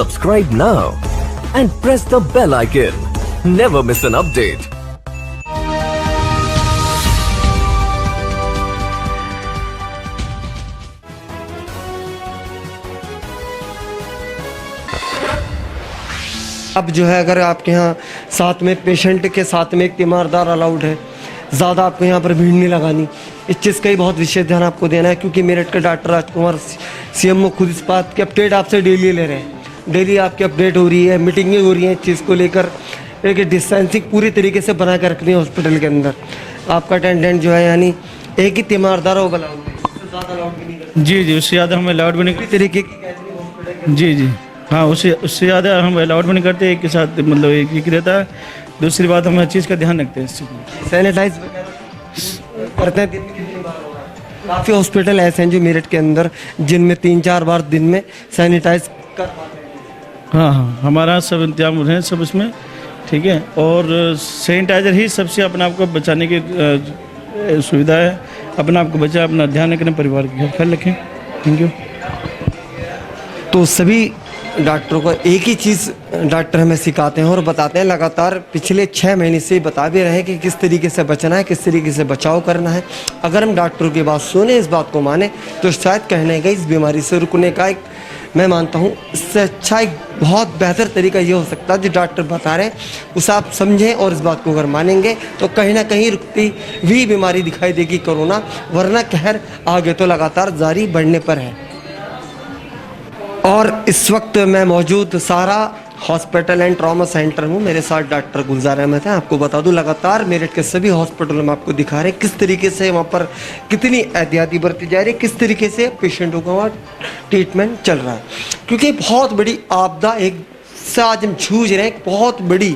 Subscribe now and press the bell icon. Never miss an update. अब जो है अगर आपके यहाँ साथ में पेशेंट के साथ में एक तीमारदार अलाउड है, ज़्यादा आपको यहाँ पर भीड़ नहीं लगानी। इस चीज़ का ही बहुत विशेष ध्यान आपको देना है, क्योंकि मेरठ के डॉक्टर राजकुमार सीएमओ खुद इस बात की अपडेट आपसे डेली ले रहे हैं। डेली आपकी अपडेट हो रही है, मीटिंगें हो रही हैं इस चीज़ को लेकर। एक डिस्टेंसिंग पूरी तरीके से बना कर रखनी है हॉस्पिटल के अंदर। आपका अटेंडेंट जो है यानी एक ही तीमारदार हो अलाउड है, उससे ज़्यादा अलाउड भी नहीं करते। जी जी, उससे ज़्यादा हम अलाउड भी नहीं पूरी तरीके की कैटरिंग हॉस्पिटल। जी जी हाँ, उससे ज़्यादा हम अलाउड भी नहीं करते। एक के साथ मतलब एक ही रहता है। दूसरी बात, हम हर चीज़ का ध्यान रखते हैं इस चीज़ में। सैनिटाइज करते हैं दिन में कितनी बार होगा? काफ़ी हॉस्पिटल ऐसे हैं जो मेरठ के अंदर जिनमें 3-4 बार दिन में सैनिटाइज कर पाते हैं। हाँ हाँ, हमारा सब इंतजाम है सब उसमें, ठीक है। और सैनिटाइज़र ही सबसे अपने आप को बचाने की सुविधा है। अपने आप को बचा, अपना ध्यान रखें, परिवार का ख्याल रखें। Thank you. तो सभी डॉक्टरों को एक ही चीज़ डॉक्टर हमें सिखाते हैं और बताते हैं, लगातार पिछले 6 महीने से बता भी रहे हैं कि किस तरीके से बचना है, किस तरीके से बचाव करना है। अगर हम डॉक्टरों की बात सुने, इस बात को माने, तो शायद कहने का इस बीमारी से रुकने का एक, मैं मानता हूँ इससे अच्छा एक बहुत बेहतर तरीका ये हो सकता है जो डॉक्टर बता रहे हैं उसे आप समझें और इस बात को अगर मानेंगे तो कहीं ना कहीं रुकती हुई बीमारी दिखाई देगी कोरोना, वरना कहर आगे तो लगातार जारी बढ़ने पर है। और इस वक्त मैं मौजूद सारा हॉस्पिटल एंड ट्रॉमा सेंटर हूँ। मेरे साथ डॉक्टर गुलजार अहमद हैं। आपको बता दूं, लगातार मेरठ के सभी हॉस्पिटलों में आपको दिखा रहे हैं किस तरीके से वहाँ पर कितनी एहतियाती बरती जा रही है, किस तरीके से पेशेंटों का वहाँ ट्रीटमेंट चल रहा है। क्योंकि बहुत बड़ी आपदा एक से आज हम जूझ रहे हैं, एक बहुत बड़ी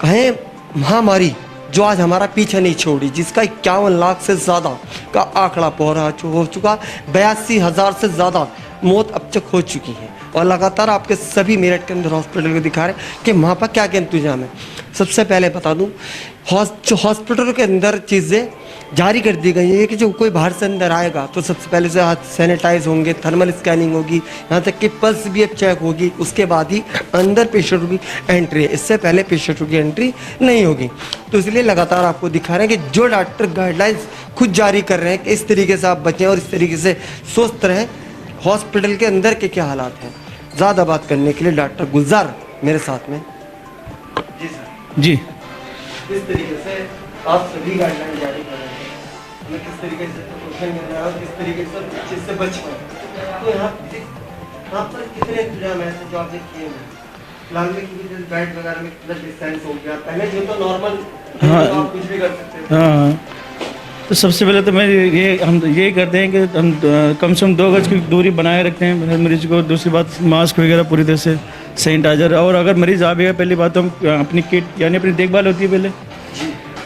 कहें महामारी जो आज हमारा पीछा नहीं छोड़ी, जिसका 51 लाख से ज़्यादा का आंकड़ा पहुँच हो चुका, 82,000 से ज़्यादा मौत अब तक हो चुकी है। और लगातार आपके सभी मेरठ के अंदर हॉस्पिटल को दिखा रहे हैं कि वहाँ पर क्या क्या इंतजाम है। सबसे पहले बता दूँ, जो हॉस्पिटलों के अंदर चीज़ें जारी कर दी गई है कि जो कोई बाहर से अंदर आएगा तो सबसे पहले से हाथ सैनिटाइज होंगे, थर्मल स्कैनिंग होगी, यहाँ तक कि पल्स भी अब चेक होगी, उसके बाद ही अंदर पेशेंटों की एंट्री है। इससे पहले पेशेंटों की एंट्री नहीं होगी। तो इसलिए लगातार आपको दिखा रहे हैं कि जो डॉक्टर गाइडलाइंस खुद जारी कर रहे हैं कि इस तरीके से आप बचें और इस तरीके से स्वस्थ रहें। हॉस्पिटल के अंदर के क्या हालात हैं, ज़्यादा बात करने के लिए डॉक्टर गुलजार मेरे साथ में। जी सर। जी, किस तरीके से आप सभी गाइडलाइन जारी कर रहे हैं, हमें किस तरीके से प्रिकॉशन लेना है और किस तरीके से इस चीज़ से बच पाए, तो यहाँ पर कितने इंतजाम ऐसे जो आपने किए हैं? फिलहाल में क्योंकि बेड वगैरह में कितना डिस्टेंस हो गया, पहले जो तो नॉर्मल आप कुछ भी कर सकते थे। हाँ, तो सबसे पहले तो हम यही करते हैं कि हम कम से कम 2 गज की दूरी बनाए रखते हैं मरीज को। दूसरी बात, मास्क वगैरह पूरी तरह से, सैनिटाइजर। और अगर मरीज़ आ भी गया, पहली बात तो हम अपनी किट यानी अपनी देखभाल होती है पहले,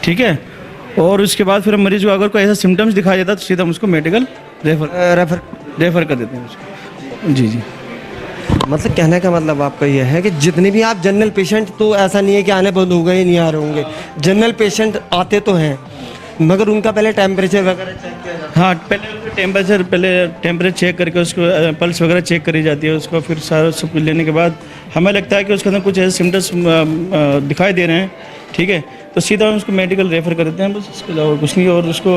ठीक है। और उसके बाद फिर हम मरीज़ को अगर कोई ऐसा सिम्टम्स दिखाई देता है तो सीधा हम उसको मेडिकल रेफर कर देते हैं उसको। जी जी, मतलब कहने का मतलब आपका यह है कि जितने भी आप जनरल पेशेंट, तो ऐसा नहीं है कि आने बंद हो गए, नहीं आ रहे होंगे। जनरल पेशेंट आते तो हैं, मगर उनका पहले टेम्परेचर वगैरह चेक किया जाता है। हाँ, पहले टेम्परेचर चेक करके उसको पल्स वगैरह चेक करी जाती है। उसको फिर सारा सब कुछ लेने के बाद हमें लगता है कि उसके अंदर कुछ ऐसे सिम्टम्स दिखाई दे रहे हैं, ठीक है, तो सीधा हम उसको मेडिकल रेफ़र कर देते हैं, बस इसके अलावा कुछ नहीं। और उसको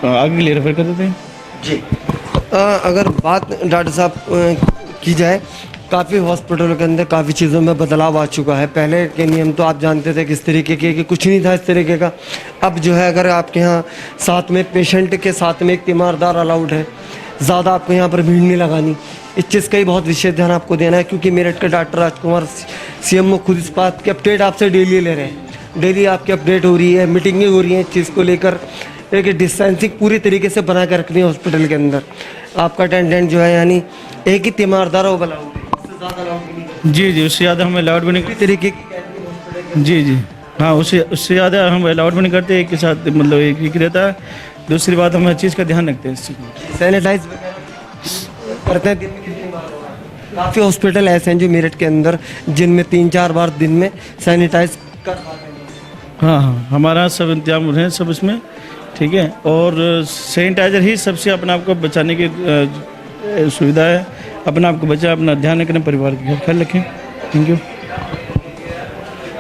आगे के लिए रेफ़र कर देते हैं। जी, अगर बात डॉक्टर साहब की जाए, काफ़ी हॉस्पिटलों के अंदर काफ़ी चीज़ों में बदलाव आ चुका है। पहले के नियम तो आप जानते थे किस तरीके के, कि कुछ नहीं था इस तरीके का। अब जो है अगर आपके यहाँ साथ में पेशेंट के साथ में एक तीमारदार अलाउड है, ज़्यादा आपको यहाँ पर भीड़ नहीं लगानी। इस चीज़ का ही बहुत विशेष ध्यान आपको देना है, क्योंकि मेरठ के डॉक्टर राजकुमार सीएमओ खुद इस बात की अपडेट आपसे डेली ले रहे हैं। डेली आपकी अपडेट हो रही है, मीटिंगें हो रही हैं इस चीज़ को लेकर। एक डिस्टेंसिंग पूरी तरीके से बना कर रखनी है हॉस्पिटल के अंदर। आपका अटेंडेंट जो है यानी एक ही तीमारदार हो अलाउड है, उससे ज़्यादा अलाउड भी नहीं। जी जी, उससे ज़्यादा हम अलाउड भी नहीं पूरी तरीके की। जी जी, हाँ, उससे ज़्यादा हम अलाउड भी नहीं करते। एक के साथ मतलब एक ही रहता है। दूसरी बात, हम हर चीज़ का ध्यान रखते हैं इस चीज़ में। सैनिटाइज करते हैं दिन में कितनी बार होगा? काफ़ी हॉस्पिटल ऐसे हैं जो मेरठ के अंदर जिनमें 3-4 बार दिन में सैनिटाइज कर पाते हैं। हाँ हाँ, हमारा सब इंतजाम है सब उसमें, ठीक है। और सैनिटाइज़र ही सबसे अपने आप को बचाने की सुविधा है। अपना आपको बचाएं, अपना ध्यान रखें, परिवार का ख्याल रखें। Thank you.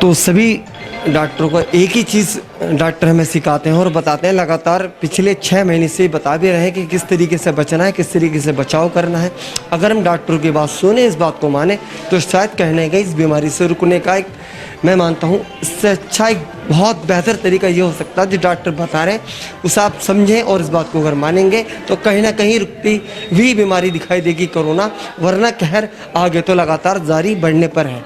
तो सभी डॉक्टरों को एक ही चीज़ डॉक्टर हमें सिखाते हैं और बताते हैं, लगातार पिछले 6 महीने से बता भी रहे हैं कि किस तरीके से बचना है, किस तरीके से बचाव करना है। अगर हम डॉक्टरों की बात सुने, इस बात को माने, तो शायद कहने का इस बीमारी से रुकने का एक, मैं मानता हूँ, इससे अच्छा एक बहुत बेहतर तरीका ये हो सकता है जो डॉक्टर बता रहे हैं उसे आप समझें और इस बात को अगर मानेंगे तो कहीं ना कहीं रुकती हुई बीमारी दिखाई देगी कोरोना, वरना कहर आगे तो लगातार जारी बढ़ने पर है।